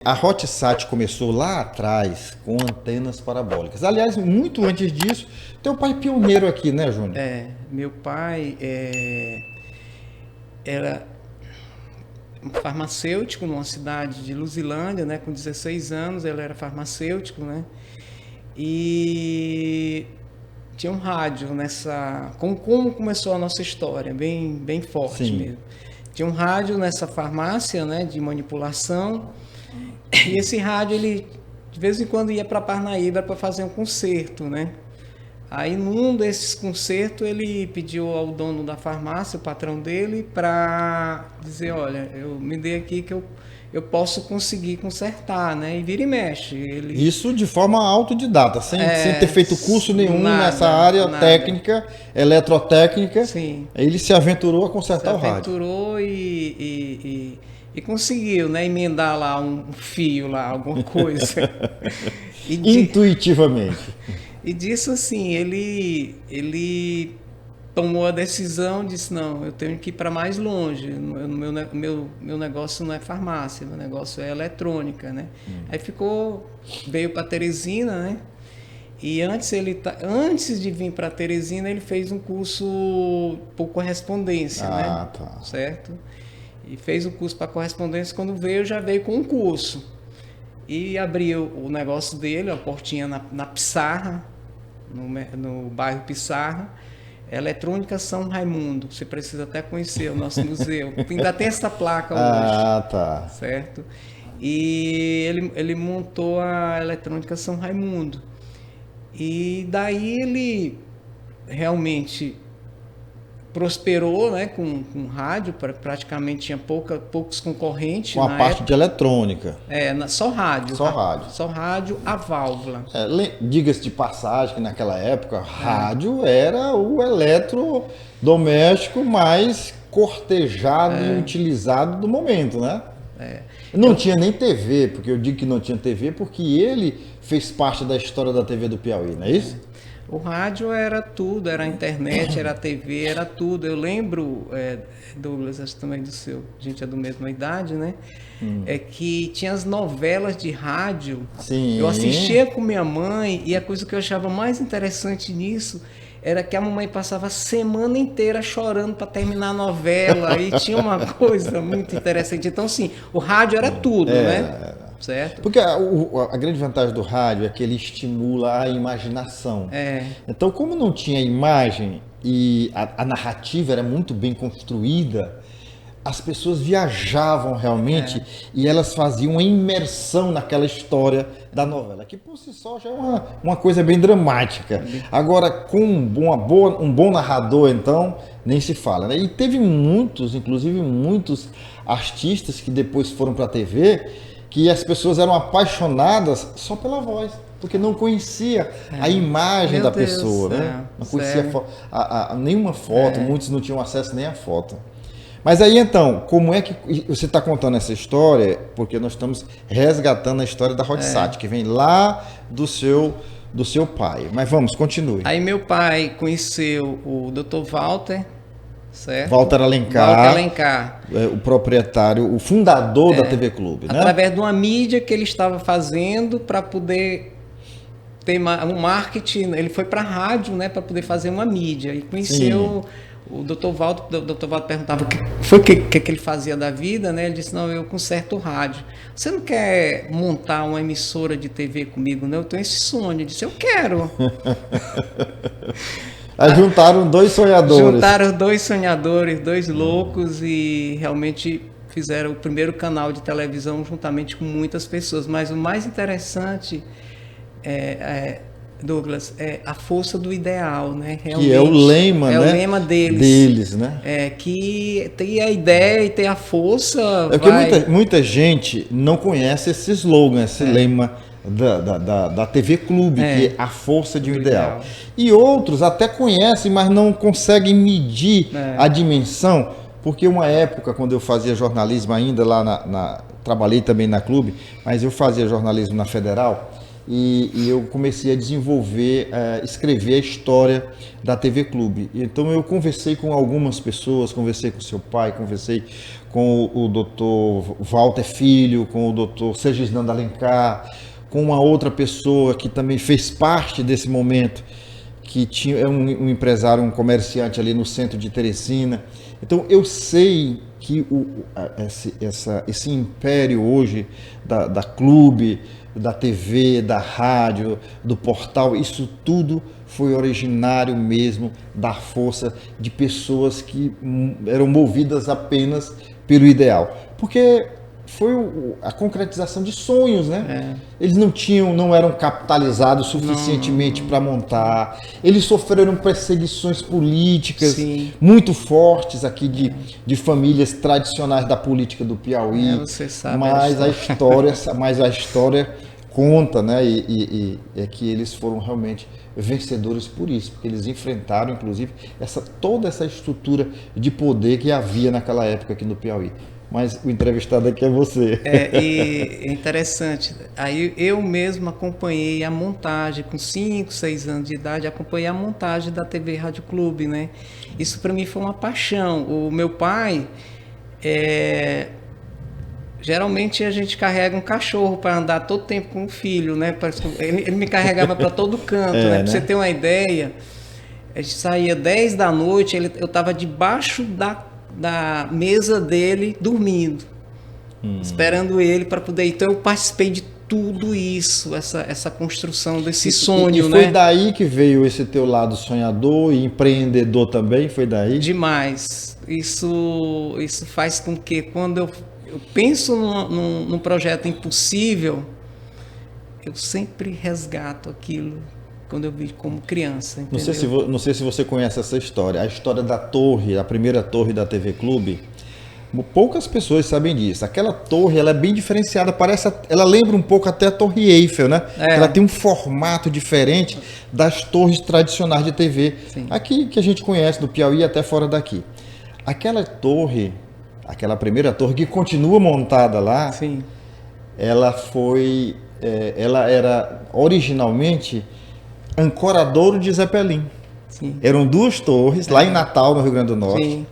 A Hotsat começou lá atrás com antenas parabólicas. Aliás, muito antes disso, teu pai pioneiro aqui, né, Júnior? Meu pai era um farmacêutico numa cidade de Luzilândia, né? Com 16 anos ele era farmacêutico, né? E tinha um rádio nessa... Como começou a nossa história, bem forte Sim. mesmo. Tinha um rádio nessa farmácia, né? De manipulação. E esse rádio, ele de vez em quando ia para Parnaíba para fazer um concerto, né? Aí num desses concertos ele pediu ao dono da farmácia, o patrão dele, para dizer, olha, eu me dei aqui que eu posso conseguir consertar, né? E vira e mexe. Isso de forma autodidata, sem ter feito curso nenhum nessa área técnica, eletrotécnica. Sim. Ele se aventurou a consertar o rádio. Se aventurou e conseguiu, né? Emendar lá um fio, lá, alguma coisa. Intuitivamente. E disso assim, ele tomou a decisão, disse, não, eu tenho que ir para mais longe, meu negócio não é farmácia, meu negócio é eletrônica, né? Aí veio para Teresina, né? E antes de vir para Teresina, ele fez um curso por correspondência, né? Tá. Certo? E fez o curso para correspondência, quando veio, já veio com um curso. E abriu o negócio dele, a portinha na Pissarra, no bairro Pissarra, Eletrônica São Raimundo. Você precisa até conhecer o nosso museu. Ainda tem essa placa hoje. Tá. Certo? E ele montou a Eletrônica São Raimundo. E daí ele realmente prosperou, né, com rádio, praticamente tinha poucos concorrentes. Com a parte época de eletrônica. Só rádio. Só rádio. Só rádio, a válvula. Diga-se de passagem que naquela época, rádio era o eletrodoméstico mais cortejado e utilizado do momento, né? Não tinha nem TV, porque eu digo que não tinha TV porque ele fez parte da história da TV do Piauí, não é isso? O rádio era tudo, era a internet, era a TV, era tudo. Eu lembro, Douglas, acho também a gente é da mesma idade, né? É que tinha as novelas de rádio. Sim. Eu assistia com minha mãe e a coisa que eu achava mais interessante nisso era que a mamãe passava a semana inteira chorando para terminar a novela e tinha uma coisa muito interessante. Então, sim, o rádio era tudo, né? Certo? Porque a grande vantagem do rádio é que ele estimula a imaginação. Então, como não tinha imagem e a narrativa era muito bem construída, as pessoas viajavam realmente e elas faziam uma imersão naquela história da novela, que por si só já é uma coisa bem dramática. Agora, com um bom narrador, então, nem se fala, né? E teve inclusive muitos artistas que depois foram para a TV, que as pessoas eram apaixonadas só pela voz, porque não conhecia a imagem da pessoa, né? Não conhecia nenhuma foto, muitos não tinham acesso nem à foto. Mas aí então, como é que você está contando essa história? Porque nós estamos resgatando a história da Hotsat, que vem lá do seu pai. Mas vamos, continue. Aí meu pai conheceu o Dr. Walter, certo? Walter Alencar, o proprietário, o fundador da TV Clube, né? Através de uma mídia que ele estava fazendo para poder ter um marketing. Ele foi para a rádio, né, para poder fazer uma mídia e conheceu o Dr. Walter. O Dr. Walter perguntava o que ele fazia da vida, né? Ele disse, não, eu conserto o rádio. Você não quer montar uma emissora de TV comigo, não? Eu tenho esse sonho. Eu disse, eu quero. Aí juntaram dois sonhadores. Juntaram dois sonhadores, dois loucos, e realmente fizeram o primeiro canal de televisão juntamente com muitas pessoas. Mas o mais interessante, Douglas, é a força do ideal, né? Realmente, que é o lema, né? O lema deles, né? Que tem a ideia e tem a força. Porque muita gente não conhece esse slogan, esse lema da TV Clube, que é a força de um ideal. E outros até conhecem, mas não conseguem medir a dimensão, porque uma época, quando eu fazia jornalismo ainda lá trabalhei também na Clube, mas eu fazia jornalismo na Federal, e eu comecei a desenvolver, escrever a história da TV Clube. Então eu conversei com algumas pessoas, conversei com seu pai, conversei com o Dr. Walter Filho, com o Dr. Sergisnando Alencar, com uma outra pessoa que também fez parte desse momento, que é um empresário, um comerciante ali no centro de Teresina. Então eu sei que esse império hoje da Clube, da TV, da rádio, do portal, isso tudo foi originário mesmo da força de pessoas que eram movidas apenas pelo ideal. Porque foi a concretização de sonhos, né? Eles não eram capitalizados suficientemente para montar. Eles sofreram perseguições políticas muito fortes aqui de famílias tradicionais da política do Piauí. Você sabe mas a história conta, né? E é que eles foram realmente vencedores por isso, porque eles enfrentaram, inclusive, toda essa estrutura de poder que havia naquela época aqui no Piauí. Mas o entrevistado aqui é você. E é interessante. Aí eu mesmo acompanhei a montagem, com 5, 6 anos de idade, acompanhei a montagem da TV Rádio Clube, né? Isso para mim foi uma paixão. O meu pai, geralmente a gente carrega um cachorro para andar todo tempo com o filho, né? Ele me carregava para todo canto, né? Para você ter uma ideia, a gente saía 10 da noite, eu estava debaixo da mesa dele dormindo, esperando ele para poder. Então eu participei de tudo isso, essa construção desse sonho, né? E foi daí que veio esse teu lado sonhador e empreendedor também, foi daí? Demais. Isso faz com que quando eu penso num projeto impossível, eu sempre resgato aquilo quando eu vi como criança. Entendeu? Não sei se você conhece essa história. A história da torre, a primeira torre da TV Clube, poucas pessoas sabem disso. Aquela torre, ela é bem diferenciada, ela lembra um pouco até a Torre Eiffel, né? Ela tem um formato diferente das torres tradicionais de TV. Sim. Aqui que a gente conhece do Piauí até fora daqui. Aquela torre, aquela primeira torre que continua montada lá, sim, ela era originalmente Ancoradouro de Zeppelin. Sim. Eram 2 torres, lá em Natal, no Rio Grande do Norte. Sim.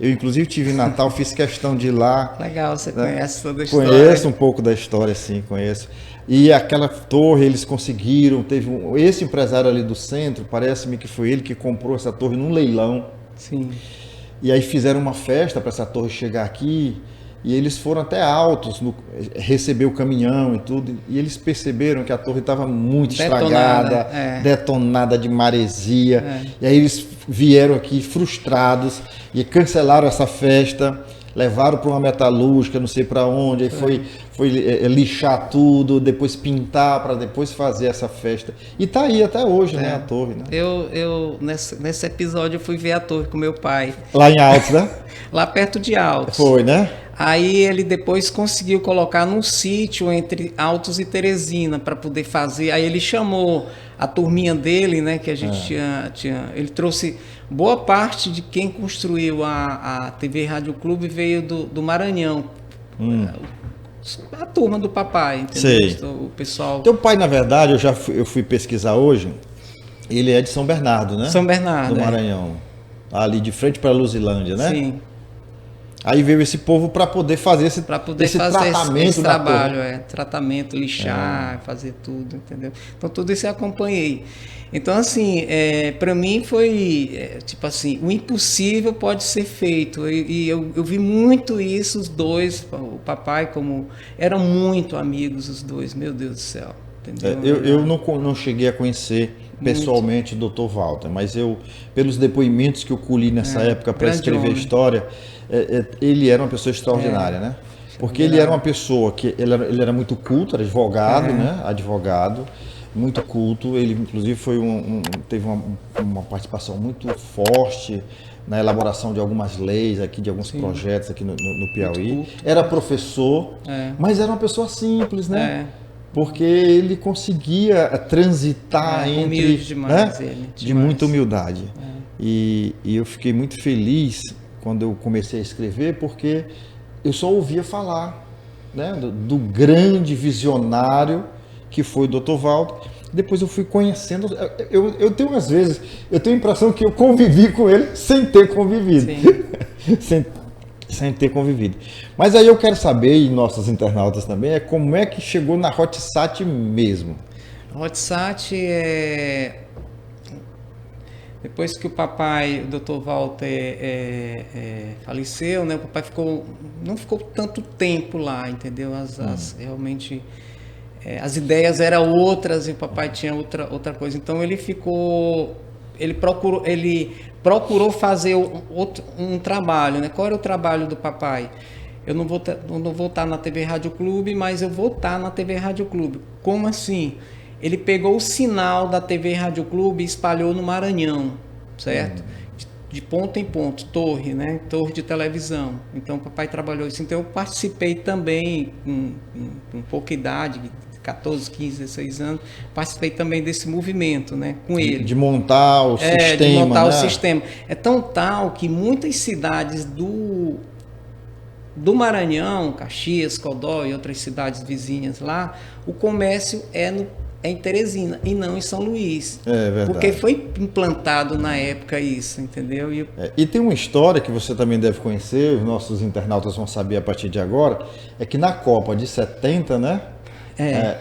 Eu, inclusive, estive em Natal, fiz questão de ir lá. Legal, você conhece toda a história. Conheço um pouco da história, sim, conheço. E aquela torre, eles conseguiram, esse empresário ali do centro, parece-me que foi ele que comprou essa torre num leilão. Sim. E aí fizeram uma festa para essa torre chegar aqui, e eles foram até Altos, receber o caminhão e tudo, e eles perceberam que a torre estava muito estragada, detonada de maresia, e aí eles vieram aqui frustrados e cancelaram essa festa, levaram para uma metalúrgica, não sei para onde, aí foi lixar tudo, depois pintar para depois fazer essa festa. E tá aí até hoje, né, a torre, né? Nesse episódio eu fui ver a torre com meu pai. Lá em Altos, né? Lá perto de Altos. Foi, né? Aí ele depois conseguiu colocar num sítio entre Altos e Teresina para poder fazer. Aí ele chamou a turminha dele, né, que a gente tinha. Ele trouxe boa parte de quem construiu a TV Rádio Clube veio do Maranhão. A turma do papai, entendeu? Sei. O pessoal. Teu pai, na verdade, eu fui pesquisar hoje. Ele é de São Bernardo, né? São Bernardo. Do Maranhão. Ali de frente para Luzilândia, né? Sim. Aí veio esse povo para poder fazer esse tratamento esse trabalho, tratamento, lixar, fazer tudo, entendeu? Então tudo isso eu acompanhei. Então assim, para mim foi tipo assim, o impossível pode ser feito. E eu vi muito isso, os dois, o papai como eram muito amigos os dois, meu Deus do céu. Entendeu? Eu não cheguei a conhecer pessoalmente o Dr. Walter, mas pelos depoimentos que eu colhi nessa época para escrever a história, ele era uma pessoa extraordinária, né? Porque ele era uma pessoa que ele era muito culto, era advogado, né? Advogado, muito culto. Ele inclusive teve uma participação muito forte na elaboração de algumas leis aqui, de alguns projetos aqui no Piauí. Era professor, mas era uma pessoa simples, né? Porque ele conseguia transitar humilde demais, de muita humildade. E eu fiquei muito feliz quando eu comecei a escrever, porque eu só ouvia falar, né, do grande visionário que foi o Dr. Walter. Depois eu fui conhecendo, eu tenho às vezes, eu tenho a impressão que eu convivi com ele sem ter convivido. sem ter convivido. Mas aí eu quero saber, e nossos internautas também, como é que chegou na Hotsat mesmo? A Hotsat depois que o papai, o Dr. Walter, faleceu, né? O papai não ficou tanto tempo lá, entendeu? Realmente as ideias eram outras e o papai tinha outra coisa. Então ele procurou fazer um trabalho, né? Qual era o trabalho do papai? Eu não vou estar na TV Rádio Clube, mas eu vou estar na TV Rádio Clube. Como assim? Ele pegou o sinal da TV Rádio Clube e espalhou no Maranhão, certo? De ponto em ponto, torre, né? Torre de televisão. Então o papai trabalhou isso. Então eu participei também, com pouca idade, 14, 15, 16 anos, participei também desse movimento, né, com ele. De montar o sistema, de montar, né? O sistema. É tão tal que muitas cidades do Maranhão, Caxias, Codó e outras cidades vizinhas lá, o comércio é em Teresina e não em São Luís. É verdade. Porque foi implantado na época isso, entendeu? E tem uma história que você também deve conhecer, os nossos internautas vão saber a partir de agora, é que na Copa de 70, né?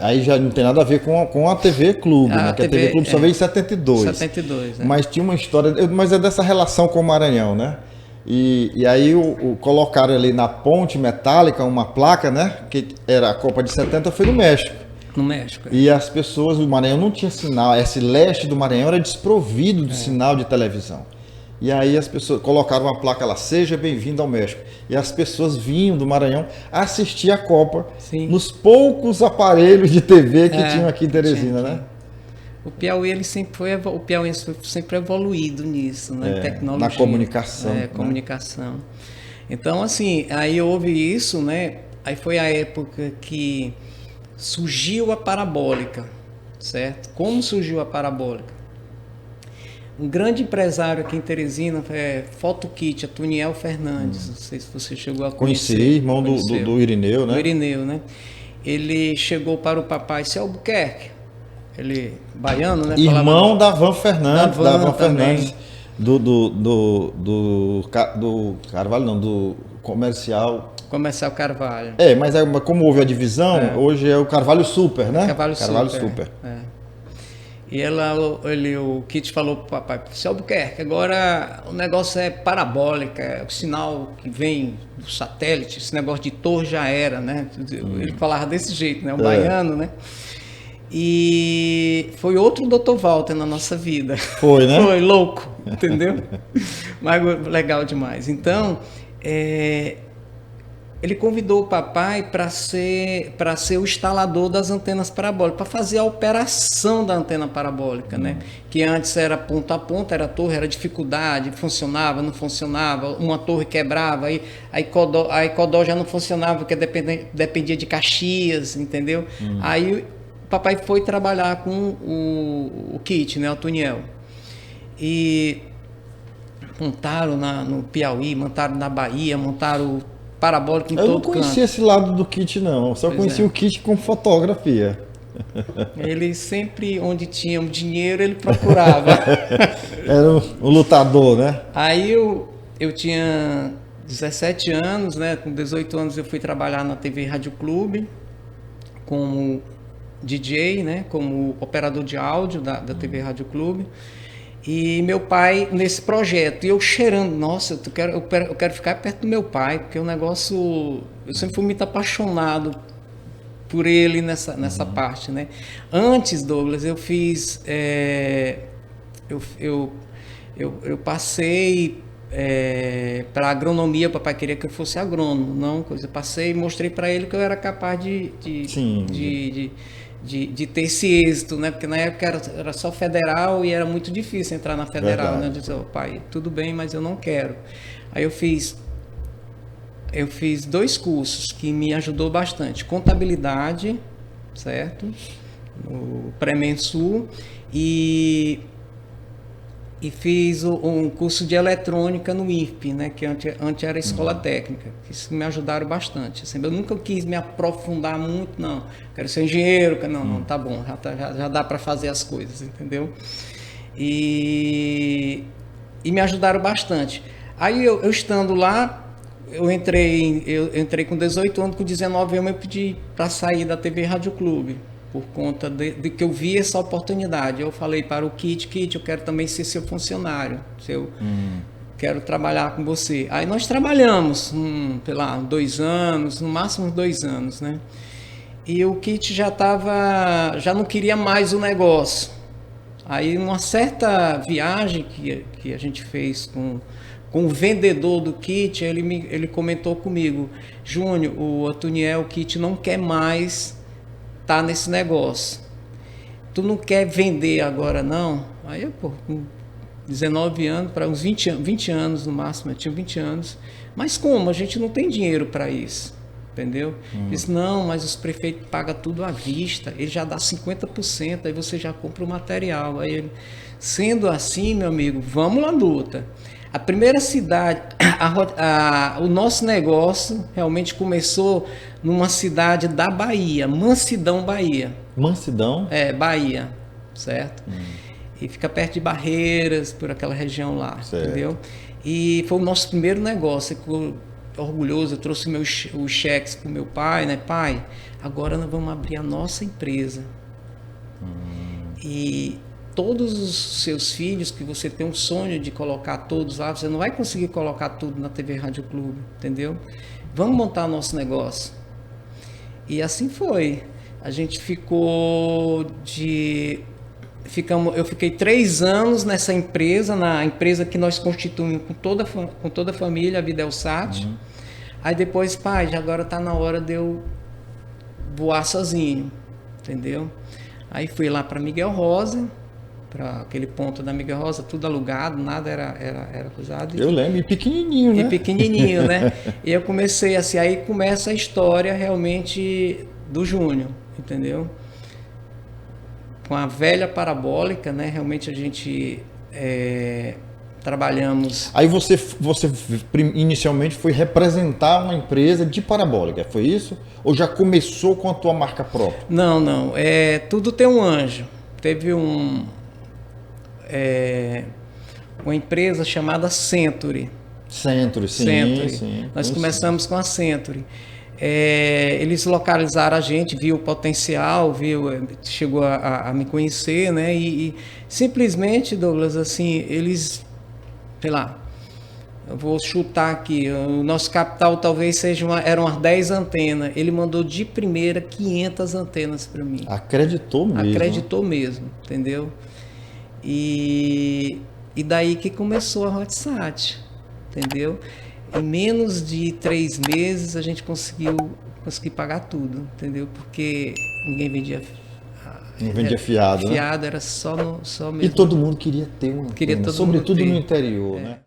Aí já não tem nada a ver com a TV Clube, né? Que a TV Clube só veio em 72. 72, né? Mas tinha uma história, mas é dessa relação com o Maranhão, né? E aí colocaram ali na ponte metálica uma placa, né? Que era a Copa de 70, foi no México. No México. E as pessoas do Maranhão não tinha sinal, esse leste do Maranhão era desprovido de sinal de televisão. E aí as pessoas colocaram uma placa lá, seja bem-vindo ao México. E as pessoas vinham do Maranhão assistir a Copa nos poucos aparelhos de TV que tinham aqui em Teresina, né? O Piauí sempre evoluído nisso, né? Tecnologia. Na comunicação. Comunicação. Então, assim, aí houve isso, né? Aí foi a época que surgiu a parabólica, certo? Como surgiu a parabólica? Um grande empresário aqui em Teresina é Fotokit, Atuniel Fernandes. Não sei se você chegou a conhecer. Conheci, irmão do Irineu, né? Do Irineu, né? Ele chegou para o papai Céu Albuquerque, ele baiano, né? Irmão da Van Fernandes, da Van Fernandes, do Carvalho, não, do Comercial Carvalho. Mas como houve a divisão, hoje é o Carvalho Super, né? Carvalho Super. E o Kit falou pro papai, Céu Albuquerque, agora o negócio é parabólica, o sinal que vem do satélite, esse negócio de torre já era, né? Ele falava desse jeito, né? O baiano, né? E foi outro Dr. Walter na nossa vida. Foi, né? Foi louco, entendeu? Mas legal demais. Então, ele convidou o papai para ser o instalador das antenas parabólicas, para fazer a operação da antena parabólica, né? Que antes era ponta a ponta, era torre, era dificuldade, funcionava, não funcionava, uma torre quebrava, aí Codó já não funcionava, porque dependia de Caxias, entendeu? Aí o papai foi trabalhar com o Kit, né? O Tuniel. E montaram no Piauí, montaram na Bahia, montaram parabólico em todo canto. Eu não conhecia esse lado do Kit, não. Só conhecia o Kit com fotografia. Ele sempre, onde tinha o dinheiro, ele procurava. Era um lutador, né? Aí eu tinha 17 anos, né? Com 18 anos eu fui trabalhar na TV Rádio Clube como DJ, né? Como operador de áudio da TV Rádio Clube. E meu pai nesse projeto, e eu cheirando, nossa, eu quero ficar perto do meu pai, porque o negócio, eu sempre fui muito apaixonado por ele nessa parte, né? Antes, Douglas, eu fiz, eu passei para agronomia, o papai queria que eu fosse agrônomo, não, eu passei e mostrei para ele que eu era capaz de ter esse êxito, né? Porque na época era só federal e era muito difícil entrar na federal, né? Eu disse, pai, tudo bem, mas eu não quero. Aí eu fiz 2 cursos que me ajudou bastante. Contabilidade, certo? No Pré-Mensul e e fiz um curso de eletrônica no IFP, né, que antes era escola técnica. Isso me ajudaram bastante. Assim, eu nunca quis me aprofundar muito, não. Quero ser engenheiro, não, tá bom, já dá para fazer as coisas, entendeu? E me ajudaram bastante. Aí eu estando lá, eu entrei com 18 anos, com 19 anos eu pedi para sair da TV Rádio Clube, por conta de que eu vi essa oportunidade. Eu falei para o Kit, eu quero também ser seu funcionário, quero trabalhar com você. Aí nós trabalhamos, sei lá, 2 anos, no máximo 2 anos, né? E o Kit já não queria mais o negócio. Aí uma certa viagem que a gente fez com o vendedor do Kit, ele comentou comigo: Júnior, o Otoniel, o Kit não quer mais tá nesse negócio. Tu não quer vender agora, não? Aí eu, com 19 anos, para uns 20 anos no máximo, eu tinha 20 anos. Mas como? A gente não tem dinheiro para isso, entendeu? Disse, não, mas os prefeitos pagam tudo à vista, ele já dá 50%, aí você já compra o material. Aí ele, sendo assim, meu amigo, vamos lá luta. A primeira cidade, o nosso negócio realmente começou numa cidade da Bahia, Mansidão, Bahia. Mansidão? Bahia, certo? E fica perto de Barreiras, por aquela região lá, certo. Entendeu? E foi o nosso primeiro negócio. Eu fico orgulhoso, eu trouxe os cheques para o meu pai, né? Pai, agora nós vamos abrir a nossa empresa. E todos os seus filhos, que você tem um sonho de colocar todos lá, você não vai conseguir colocar tudo na TV Rádio Clube, entendeu? Vamos montar nosso negócio. E assim foi. A gente eu fiquei 3 anos nessa empresa, na empresa que nós constituímos com toda a família, a Videlsat. Aí depois, pai, agora está na hora de eu voar sozinho, entendeu? Aí fui lá para Miguel Rosa, para aquele ponto da Miguel Rosa, tudo alugado, nada era coisado. Eu lembro, e pequenininho, né? E pequenininho, né? E eu comecei assim, aí começa a história realmente do Júnior, entendeu? Com a velha parabólica, né? Realmente a gente trabalhamos... Aí você inicialmente foi representar uma empresa de parabólica, foi isso? Ou já começou com a tua marca própria? Não. Tudo tem um anjo. Teve uma empresa chamada Century. Century. Nós começamos com a Century. Eles localizaram a gente, viu o potencial, chegou a me conhecer, né? E simplesmente, Douglas, assim, eles, sei lá, eu vou chutar aqui, o nosso capital talvez eram umas 10 antenas. Ele mandou de primeira 500 antenas para mim. Acreditou mesmo. Acreditou mesmo, entendeu? E daí que começou a Hotsat, entendeu? Em menos de 3 meses a gente conseguiu pagar tudo, entendeu? Porque ninguém vendia. Não vendia fiado, né? Fiado era só mesmo. E todo mundo queria ter uma antena, sobretudo no interior, né?